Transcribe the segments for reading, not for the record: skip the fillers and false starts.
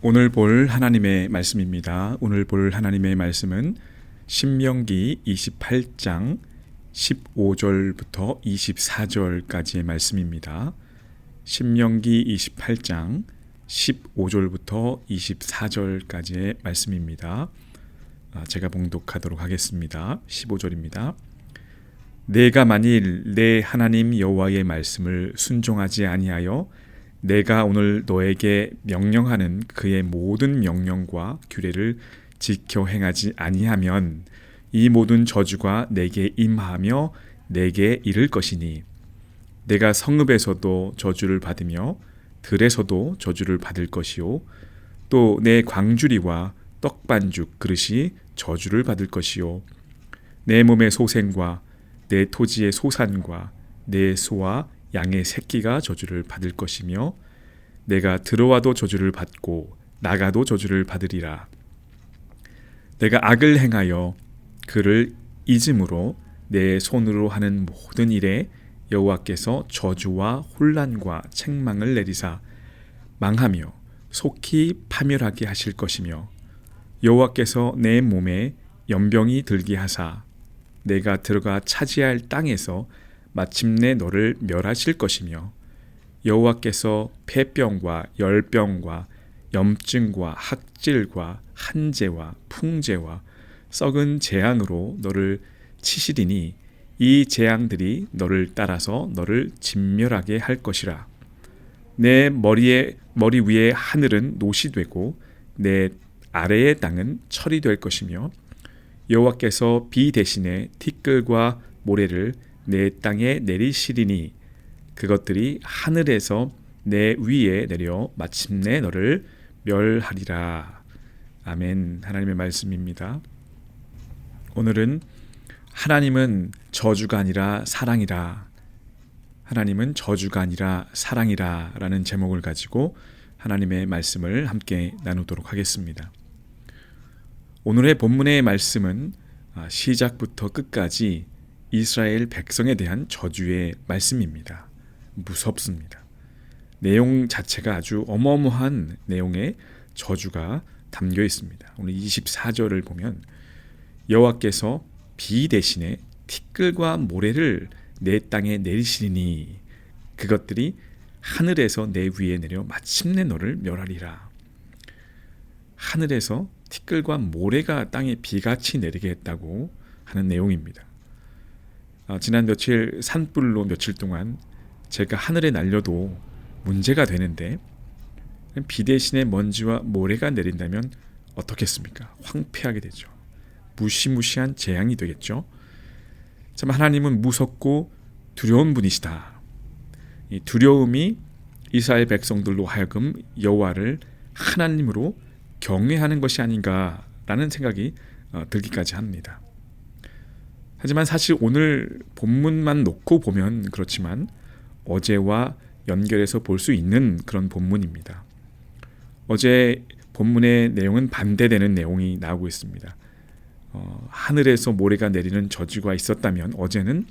오늘 볼 하나님의 말씀입니다. 오늘 볼 하나님의 말씀은 신명기 28장 15절부터 24절까지의 말씀입니다. 신명기 28장 15절부터 24절까지의 말씀입니다. 제가 봉독하도록 하겠습니다. 15절입니다. 내가 만일 내 하나님 여호와의 말씀을 순종하지 아니하여 내가 오늘 너에게 명령하는 그의 모든 명령과 규례를 지켜 행하지 아니하면 이 모든 저주가 내게 임하며 내게 이를 것이니 내가 성읍에서도 저주를 받으며 들에서도 저주를 받을 것이요 또 내 광주리와 떡반죽 그릇이 저주를 받을 것이요 내 몸의 소생과 내 토지의 소산과 내 소와 양의 새끼가 저주를 받을 것이며 내가 들어와도 저주를 받고 나가도 저주를 받으리라. 내가 악을 행하여 그를 잊음으로 내 손으로 하는 모든 일에 여호와께서 저주와 혼란과 책망을 내리사 망하며 속히 파멸하게 하실 것이며 여호와께서 내 몸에 연병이 들게 하사 내가 들어가 차지할 땅에서 마침내 너를 멸하실 것이며 여호와께서 폐병과 열병과 염증과 학질과 한재와 풍재와 썩은 재앙으로 너를 치시리니 이 재앙들이 너를 따라서 너를 진멸하게 할 것이라. 내 머리 위에 하늘은 노시 되고 내 아래의 땅은 철이 될 것이며 여호와께서 비 대신에 티끌과 모래를 내 땅에 내리시리니 그것들이 하늘에서 내 위에 내려 마침내 너를 멸하리라. 아멘. 하나님의 말씀입니다. 오늘은 하나님은 저주가 아니라 사랑이라, 하나님은 저주가 아니라 사랑이라 라는 제목을 가지고 하나님의 말씀을 함께 나누도록 하겠습니다. 오늘의 본문의 말씀은 시작부터 끝까지 이스라엘 백성에 대한 저주의 말씀입니다. 무섭습니다. 내용 자체가 아주 어마어마한 내용의 저주가 담겨 있습니다. 오늘 24절을 보면 여호와께서 비 대신에 티끌과 모래를 내 땅에 내리시리니 그것들이 하늘에서 내 위에 내려 마침내 너를 멸하리라. 하늘에서 티끌과 모래가 땅에 비같이 내리게 했다고 하는 내용입니다. 지난 며칠 산불로 며칠 동안 제가 하늘에 날려도 문제가 되는데 비 대신에 먼지와 모래가 내린다면 어떻겠습니까? 황폐하게 되죠. 무시무시한 재앙이 되겠죠. 참 하나님은 무섭고 두려운 분이시다. 이 두려움이 이스라엘 백성들로 하여금 여호와를 하나님으로 경외하는 것이 아닌가라는 생각이 들기까지 합니다. 하지만 사실 오늘 본문만 놓고 보면 그렇지만 어제와 연결해서 볼 수 있는 그런 본문입니다. 어제 본문의 내용은 반대되는 내용이 나오고 있습니다. 하늘에서 모래가 내리는 저주가 있었다면 어제는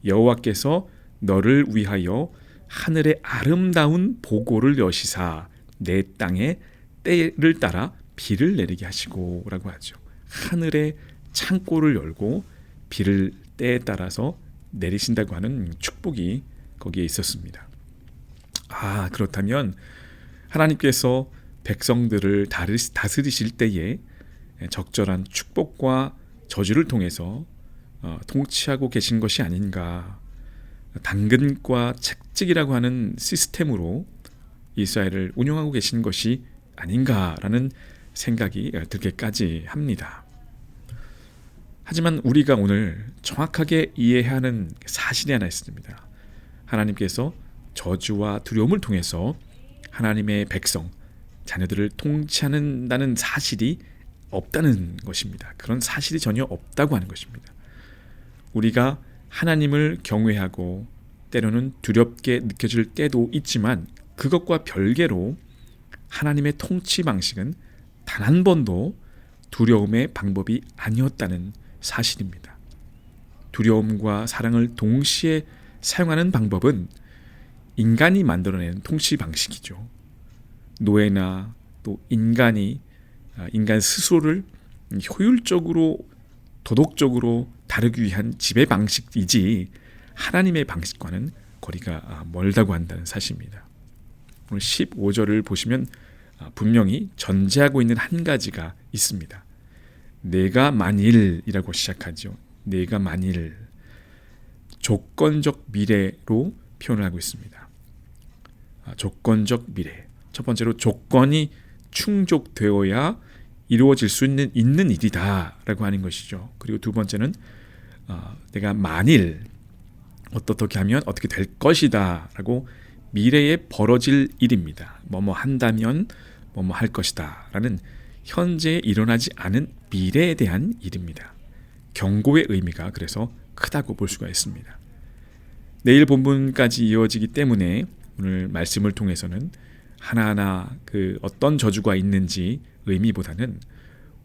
여호와께서 너를 위하여 하늘의 아름다운 보고를 여시사 내 땅에 때를 따라 비를 내리게 하시고 라고 하죠. 하늘의 창고를 열고 비를 때에 따라서 내리신다고 하는 축복이 거기에 있었습니다. 그렇다면 하나님께서 백성들을 다스리실 때에 적절한 축복과 저주를 통해서 통치하고 계신 것이 아닌가. 당근과 채찍이라고 하는 시스템으로 이스라엘을 운영하고 계신 것이 아닌가라는 생각이 들게까지 합니다. 하지만 우리가 오늘 정확하게 이해해야 하는 사실이 하나 있습니다. 하나님께서 저주와 두려움을 통해서 하나님의 백성, 자녀들을 통치한다는 사실이 없다는 것입니다. 그런 사실이 전혀 없다고 하는 것입니다. 우리가 하나님을 경외하고 때로는 두렵게 느껴질 때도 있지만 그것과 별개로 하나님의 통치 방식은 단 한 번도 두려움의 방법이 아니었다는 사실입니다. 두려움과 사랑을 동시에 사용하는 방법은 인간이 만들어낸 통치 방식이죠. 노예나 또 인간 스스로를 효율적으로 도덕적으로 다루기 위한 지배 방식이지 하나님의 방식과는 거리가 멀다고 한다는 사실입니다. 오늘 15절을 보시면 분명히 전제하고 있는 한 가지가 있습니다. 내가 만일이라고 시작하죠. 내가 만일, 조건적 미래로 표현을 하고 있습니다. 조건적 미래. 첫 번째로 조건이 충족되어야 이루어질 수 있는 일이다 라고 하는 것이죠. 그리고 두 번째는 내가 만일 어떻게 하면 어떻게 될 것이다 라고 미래에 벌어질 일입니다. 뭐뭐 한다면 뭐뭐 할 것이다 라는 현재에 일어나지 않은 미래에 대한 일입니다. 경고의 의미가 그래서 크다고 볼 수가 있습니다. 내일 본문까지 이어지기 때문에 오늘 말씀을 통해서는 하나하나 그 어떤 저주가 있는지 의미보다는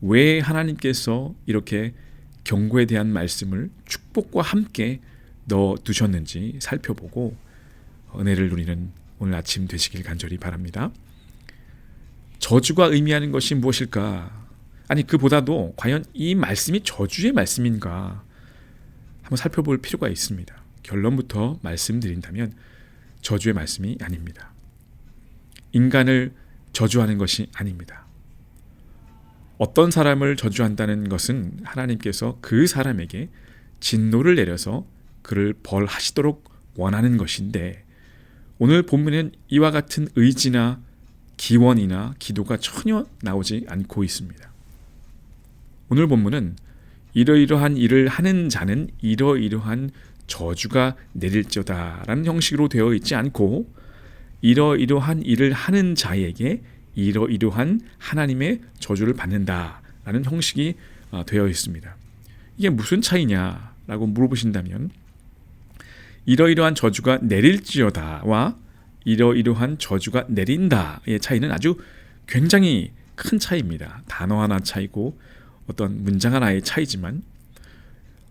왜 하나님께서 이렇게 경고에 대한 말씀을 축복과 함께 넣어두셨는지 살펴보고 은혜를 누리는 오늘 아침 되시길 간절히 바랍니다. 저주가 의미하는 것이 무엇일까? 아니 그보다도 과연 이 말씀이 저주의 말씀인가? 한번 살펴볼 필요가 있습니다. 결론부터 말씀드린다면 저주의 말씀이 아닙니다. 인간을 저주하는 것이 아닙니다. 어떤 사람을 저주한다는 것은 하나님께서 그 사람에게 진노를 내려서 그를 벌하시도록 원하는 것인데 오늘 본문은 이와 같은 의지나 기원이나 기도가 전혀 나오지 않고 있습니다. 오늘 본문은 이러이러한 일을 하는 자는 이러이러한 저주가 내릴지어다 라는 형식으로 되어 있지 않고 이러이러한 일을 하는 자에게 이러이러한 하나님의 저주를 받는다 라는 형식이 되어 있습니다. 이게 무슨 차이냐라고 물어보신다면 이러이러한 저주가 내릴지어다와 이러이러한 저주가 내린다의 차이는 아주 굉장히 큰 차이입니다. 단어 하나 차이고 어떤 문장 하나의 차이지만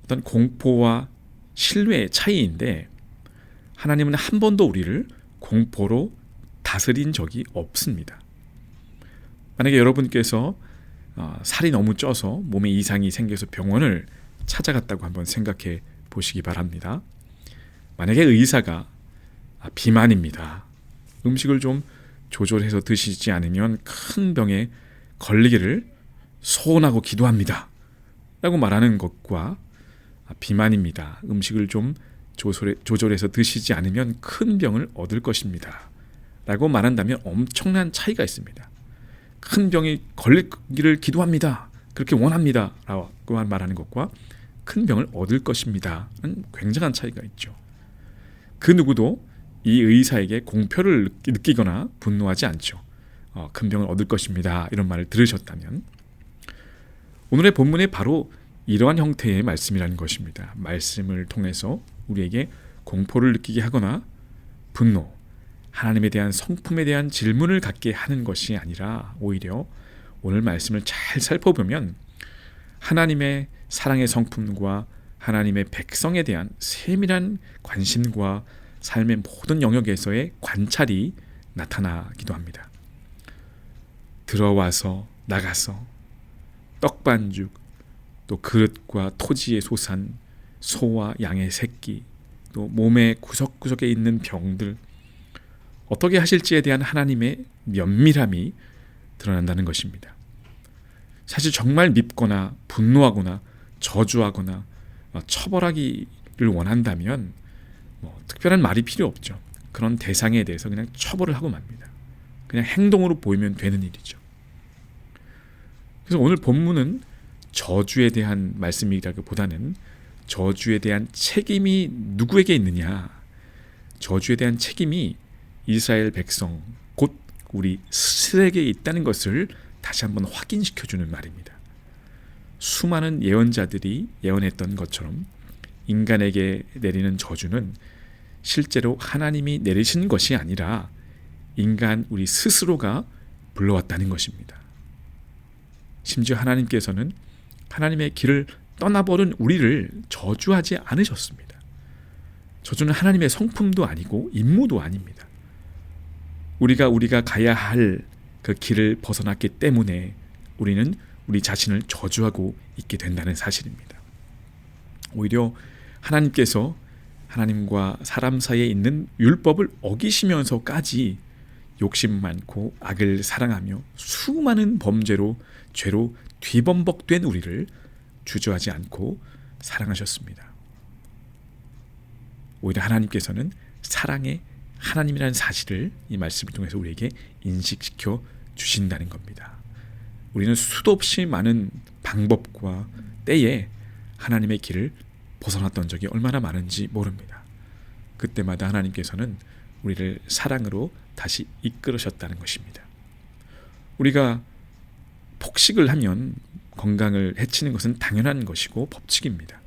어떤 공포와 신뢰의 차이인데 하나님은 한 번도 우리를 공포로 다스린 적이 없습니다. 만약에 여러분께서 살이 너무 쪄서 몸에 이상이 생겨서 병원을 찾아갔다고 한번 생각해 보시기 바랍니다. 만약에 의사가 비만입니다. 음식을 좀 조절해서 드시지 않으면 큰 병에 걸리기를 소원하고 기도합니다 라고 말하는 것과 비만입니다. 음식을 좀 조절해서 드시지 않으면 큰 병을 얻을 것입니다 라고 말한다면 엄청난 차이가 있습니다. 큰 병이 걸리기를 기도합니다. 그렇게 원합니다 라고 말하는 것과 큰 병을 얻을 것입니다 는 굉장한 차이가 있죠. 그 누구도 이 의사에게 공표를 느끼거나 분노하지 않죠. 큰 병을 얻을 것입니다 이런 말을 들으셨다면 오늘의 본문에 바로 이러한 형태의 말씀이라는 것입니다. 말씀을 통해서 우리에게 공포를 느끼게 하거나 분노, 하나님에 대한 성품에 대한 질문을 갖게 하는 것이 아니라 오히려 오늘 말씀을 잘 살펴보면 하나님의 사랑의 성품과 하나님의 백성에 대한 세밀한 관심과 삶의 모든 영역에서의 관찰이 나타나기도 합니다. 들어와서 나가서 떡반죽, 또 그릇과 토지의 소산, 소와 양의 새끼, 또 몸의 구석구석에 있는 병들, 어떻게 하실지에 대한 하나님의 면밀함이 드러난다는 것입니다. 사실 정말 밉거나 분노하거나 저주하거나 처벌하기를 원한다면 특별한 말이 필요 없죠. 그런 대상에 대해서 그냥 처벌을 하고 맙니다. 그냥 행동으로 보이면 되는 일이죠. 그래서 오늘 본문은 저주에 대한 말씀이라기보다는 저주에 대한 책임이 누구에게 있느냐, 저주에 대한 책임이 이스라엘 백성 곧 우리 스스로에게 있다는 것을 다시 한번 확인시켜주는 말입니다. 수많은 예언자들이 예언했던 것처럼 인간에게 내리는 저주는 실제로 하나님이 내리신 것이 아니라 인간 우리 스스로가 불러왔다는 것입니다. 심지어 하나님께서는 하나님의 길을 떠나버린 우리를 저주하지 않으셨습니다. 저주는 하나님의 성품도 아니고 임무도 아닙니다. 우리가 가야 할 그 길을 벗어났기 때문에 우리는 우리 자신을 저주하고 있게 된다는 사실입니다. 오히려 하나님께서 하나님과 사람 사이에 있는 율법을 어기시면서까지 욕심 많고 악을 사랑하며 수많은 죄로 뒤범벅된 우리를 주저하지 않고 사랑하셨습니다. 오히려 하나님께서는 사랑의 하나님이라는 사실을 이 말씀을 통해서 우리에게 인식시켜 주신다는 겁니다. 우리는 수도 없이 많은 방법과 때에 하나님의 길을 벗어났던 적이 얼마나 많은지 모릅니다. 그때마다 하나님께서는 우리를 사랑으로 다시 이끌으셨다는 것입니다. 우리가 폭식을 하면 건강을 해치는 것은 당연한 것이고 법칙입니다.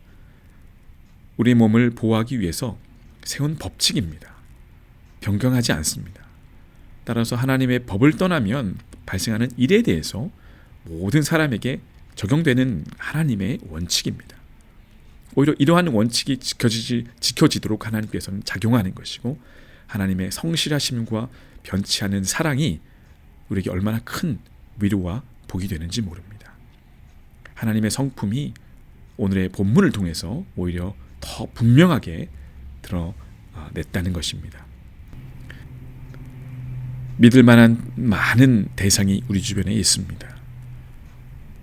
우리 몸을 보호하기 위해서 세운 법칙입니다. 변경하지 않습니다. 따라서 하나님의 법을 떠나면 발생하는 일에 대해서 모든 사람에게 적용되는 하나님의 원칙입니다. 오히려 이러한 원칙이 지켜지도록 하나님께서는 작용하는 것이고 하나님의 성실하심과 변치 않은 사랑이 우리에게 얼마나 큰 위로와 복이 되는지 모릅니다. 하나님의 오늘의 본문을 통해서 오히려 더 분명하게 드러냈다는 것입니다. 믿을 만한 많은 대상이 우리 주변에 있습니다.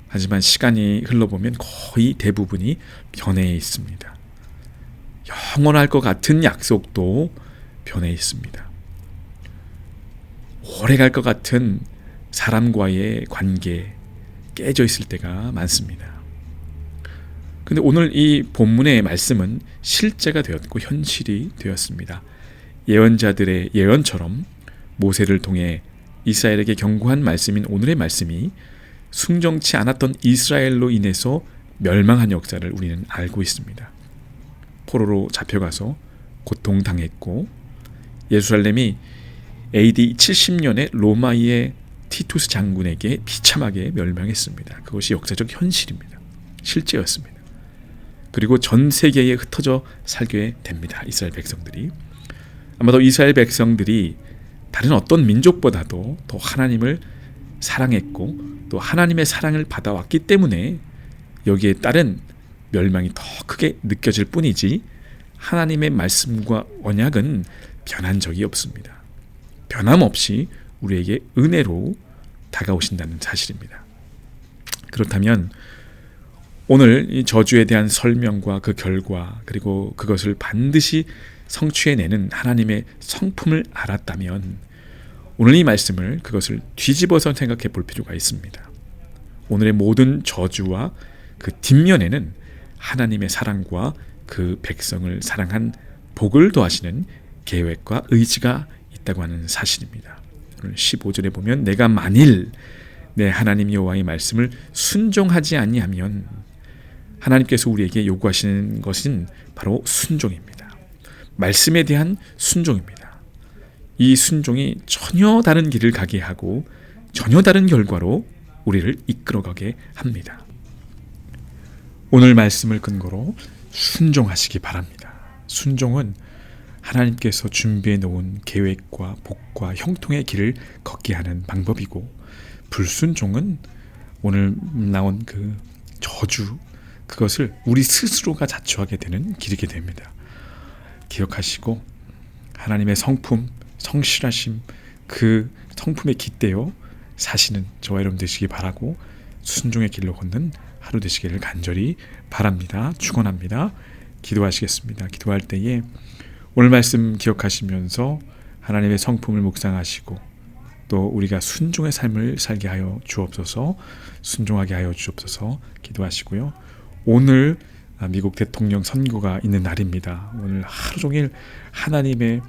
하지만 시간이 흘러보면 거의 대부분이 변해 있습니다. 영원할 것 같은 약속도 변해 있습니다. 오래 갈 것 같은 사람과의 관계 깨져 있을 때가 많습니다. 근데 오늘 이 본문의 말씀은 실제가 되었고 현실이 되었습니다. 예언자들의 예언처럼 모세를 통해 이스라엘에게 경고한 말씀인 오늘의 말씀이 순종치 않았던 이스라엘로 인해서 멸망한 역사를 우리는 알고 있습니다. 포로로 잡혀가서 고통당했고 예루살렘이 AD 70년에 로마의 티투스 장군에게 비참하게 멸망했습니다. 그것이 역사적 현실입니다. 실제였습니다. 그리고 전 세계에 흩어져 살게 됩니다. 이스라엘 백성들이. 아마도 이스라엘 백성들이 다른 어떤 민족보다도 더 하나님을 사랑했고 또 하나님의 사랑을 받아왔기 때문에 여기에 따른 멸망이 더 크게 느껴질 뿐이지 하나님의 말씀과 언약은 변한 적이 없습니다. 변함없이 우리에게 은혜로 다가오신다는 사실입니다. 그렇다면 오늘 이 저주에 대한 설명과 그 결과 그리고 그것을 반드시 성취해내는 하나님의 성품을 알았다면 오늘 이 말씀을 그것을 뒤집어서 생각해 볼 필요가 있습니다. 오늘의 모든 저주와 그 뒷면에는 하나님의 사랑과 그 백성을 사랑한 복을 더하시는 계획과 의지가 있다고 하는 사실입니다. 오늘 15절에 보면 내가 만일 내 하나님 여호와의 말씀을 순종하지 아니하면 하나님께서 우리에게 요구하시는 것은 바로 순종입니다. 말씀에 대한 순종입니다. 이 순종이 전혀 다른 길을 가게 하고 전혀 다른 결과로 우리를 이끌어가게 합니다. 오늘 말씀을 근거로 순종하시기 바랍니다. 순종은 하나님께서 준비해 놓은 계획과 복과 형통의 길을 걷게 하는 방법이고 불순종은 오늘 나온 그 저주 그것을 우리 스스로가 자초하게 되는 길이게 됩니다. 기억하시고 하나님의 성품, 성실하심 그 성품에 깃대어 사시는 저와 여러분 되시기 바라고 순종의 길로 걷는 하루 되시기를 간절히 바랍니다. 축원합니다. 기도하시겠습니다. 기도할 때에 오늘 말씀 기억하시면서 하나님의 성품을 묵상하시고 또 우리가 순종의 삶을 살게 하여 주옵소서 순종하게 하여 주옵소서 기도하시고요. 오늘 미국 대통령 선거가 있는 날입니다. 오늘 하루 종일 하나님의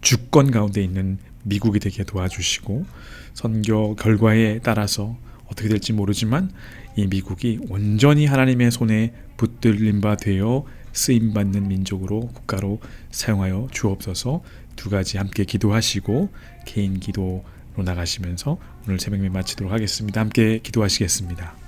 주권 가운데 있는 미국이 되게 도와주시고 선거 결과에 따라서 어떻게 될지 모르지만 이 미국이 온전히 하나님의 손에 붙들림 바 되어 쓰임받는 민족으로 국가로 사용하여 주옵소서. 두 가지 함께 기도하시고 개인 기도로 나가시면서 오늘 새벽 예배 마치도록 하겠습니다. 함께 기도하시겠습니다.